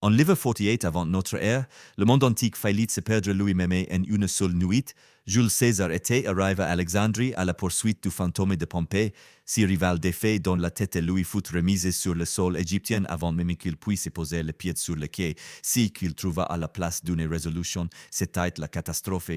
En Liver 48 avant notre ère, le monde antique faillit se perdre lui-même en une seule nuit. Jules César était arrivé à Alexandrie à la poursuite du fantôme de Pompée, si rival défait dont la tête lui fut remise sur le sol égyptien avant même qu'il puisse poser le pied sur le quai, si qu'il trouva à la place d'une résolution, c'était la catastrophe.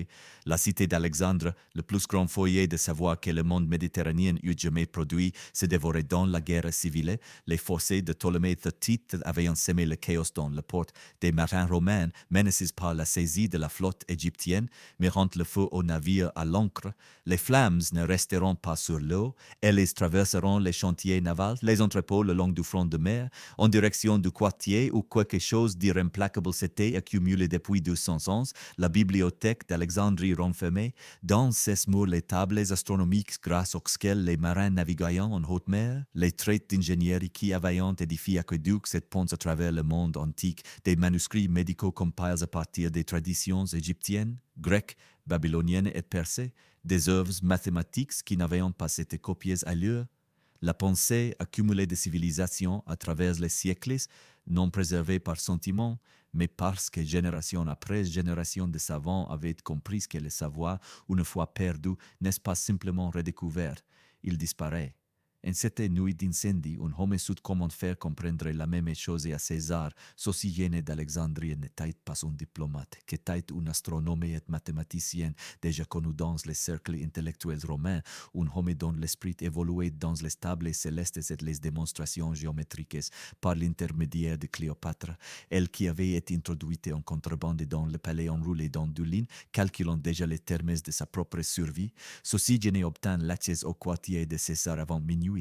La cité d'Alexandre, le plus grand foyer de savoir que le monde méditerranéen eût jamais produit, se dévorait dans la guerre civile. Les forces de Ptolémée XIII avaient semé le chaos dans le port. Des marins romains, menacés par la saisie de la flotte égyptienne, mirant le feu aux navires à l'ancre. Les flammes ne resteront pas sur l'eau, elles traverseront les chantiers navals, les entrepôts le long du front de mer, en direction du quartier où quelque chose d'irréplacable s'était accumulé depuis 200 ans, la bibliothèque d'Alexandrie renfermée. Dans ces murs les tables astronomiques grâce auxquelles les marins naviguaient en haute mer, les traits d'ingénierie qui avaient édifié aqueducs et ponts à travers le monde antique, des manuscrits médicaux compilés à partir des traditions égyptiennes, grecques, babyloniennes et persées, des œuvres mathématiques qui n'avaient pas été copiées ailleurs, la pensée accumulée de civilisations à travers les siècles, non préservée par sentiment, mais parce que génération après génération de savants avaient compris que le savoir, une fois perdu, n'est pas simplement redécouvert, il disparaît. En cette nuit d'incendie, un homme sut comment faire comprendre la même chose à César, Sosygène d'Alexandrie n'était pas un diplomate, qu'était un astronome et mathématicien déjà connu dans les cercles intellectuels romains, un homme dont l'esprit évoluait dans les tables célestes et les démonstrations géométriques par l'intermédiaire de Cléopâtre, elle qui avait été introduite en contrebande dans le palais enroulé dans du lin, calculant déjà les termes de sa propre survie. Sosygène obtint l'accès au quartier de César avant minuit.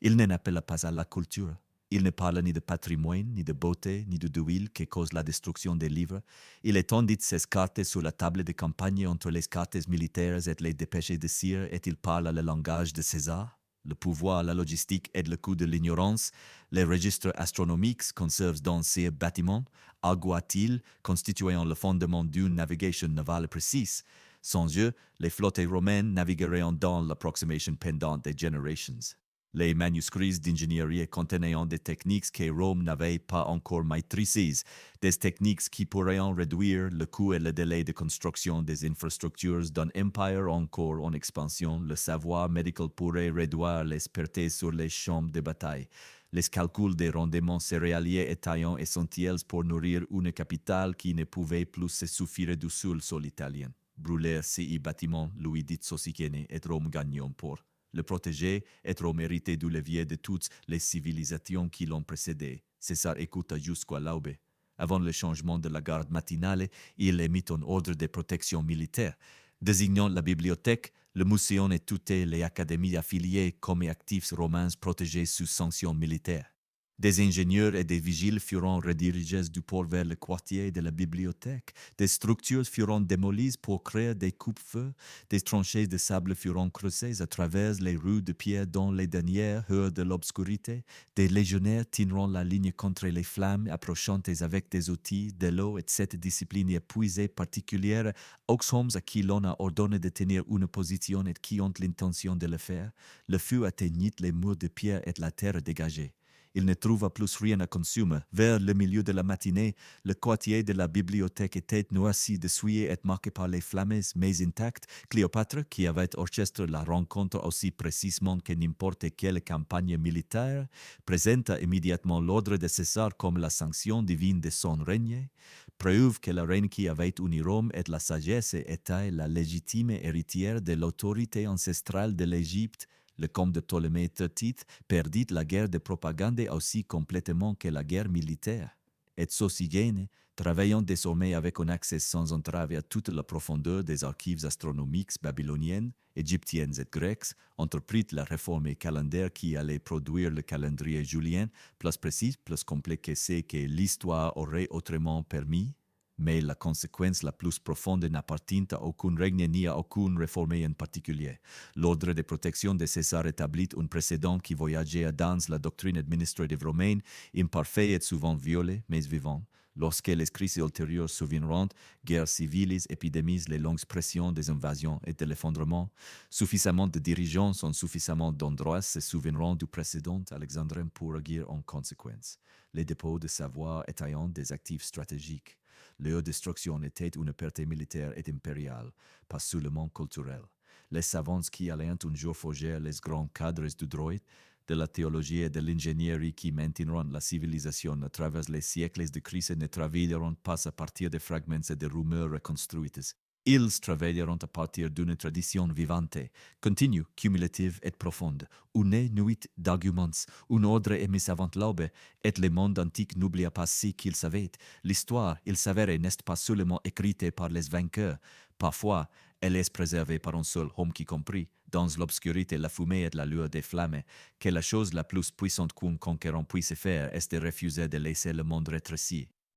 Il n'en appela pas à la culture. Il ne parle ni de patrimoine, ni de beauté, ni de d'huile qui cause la destruction des livres. Il étendit ses cartes sur la table de campagne entre les cartes militaires et les dépêches de cire et il parle le langage de César. Le pouvoir, la logistique et le coût de l'ignorance. Les registres astronomiques conservent dans ces bâtiments. Alguatil, constituant le fondement d'une navigation navale précise. Sans eux, les flottes romaines navigueraient dans l'approximation pendant des générations. Les manuscrits d'ingénierie contenaient des techniques que Rome n'avait pas encore maîtrisées, des techniques qui pourraient réduire le coût et le délai de construction des infrastructures d'un empire encore en expansion. Le savoir médical pourrait réduire les pertes sur les champs de bataille. Les calculs des rendements céréaliers étaient essentiels pour nourrir une capitale qui ne pouvait plus se suffire du seul sol italien. Brûler ces bâtiments, lui dit Sosygène, et Rome gagnant pour le protéger, être mérité du levier de toutes les civilisations qui l'ont précédé. César écouta jusqu'à l'aube. Avant le changement de la garde matinale, il émit un ordre de protection militaire, désignant la bibliothèque, le muséum et toutes les académies affiliées comme actifs romains protégés sous sanction militaire. Des ingénieurs et des vigiles furent redirigés du port vers le quartier de la bibliothèque. Des structures furent démolies pour créer des coupe-feux. Des tranchées de sable furent creusées à travers les rues de pierre dans les dernières heures de l'obscurité. Des légionnaires tiendront la ligne contre les flammes, approchant avec des outils, de l'eau et cette discipline épuisée particulière aux hommes à qui l'on a ordonné de tenir une position et qui ont l'intention de le faire. Le feu atteignit les murs de pierre et la terre dégagée. Il ne trouva plus rien à consumer. Vers le milieu de la matinée, le quartier de la bibliothèque était noirci de suie et marqué par les flammes, mais intact. Cléopâtre, qui avait orchestré la rencontre aussi précisément que n'importe quelle campagne militaire, présenta immédiatement l'ordre de César comme la sanction divine de son règne, preuve que la reine qui avait uni Rome et la sagesse était la légitime héritière de l'autorité ancestrale de l'Égypte. Le comte de Ptolémée XIII perdit la guerre de propagande aussi complètement que la guerre militaire. Et Sosygène, travaillant désormais avec un accès sans entrave à toute la profondeur des archives astronomiques babyloniennes, égyptiennes et grecques, entreprit la réforme calendaire qui allait produire le calendrier julien, plus précis, plus complet que ce que l'histoire aurait autrement permis. Mais la conséquence la plus profonde n'appartient à aucun règne ni à aucun réformé en particulier. L'ordre de protection de César établit un précédent qui voyageait dans la doctrine administrative romaine, imparfait et souvent violé, mais vivant. Lorsque les crises ultérieures surviendront, guerres civiles, épidémies, les longues pressions des invasions et de l'effondrement, suffisamment de dirigeants sont suffisamment d'endroits se souviendront du précédent alexandrin pour agir en conséquence. Les dépôts de savoir étaient des actifs stratégiques. Leur destruction était une perte militaire et impériale, pas seulement culturelle. Les savants qui allaient un jour forger les grands cadres du droit, de la théologie et de l'ingénierie qui maintiendront la civilisation à travers les siècles de crise ne travailleront pas à partir de fragments et de rumeurs reconstruites. Ils travailleront à partir d'une tradition vivante, continue, cumulative et profonde, une nuit d'arguments, un ordre émis avant l'aube, et le monde antique n'oublia pas ce qu'il savait. L'histoire, il s'avérait, n'est pas seulement écrite par les vainqueurs. Parfois, elle est préservée par un seul homme qui comprit, dans l'obscurité, la fumée et la lueur des flammes, que la chose la plus puissante qu'un conquérant puisse faire est de refuser de laisser le monde rétrécir.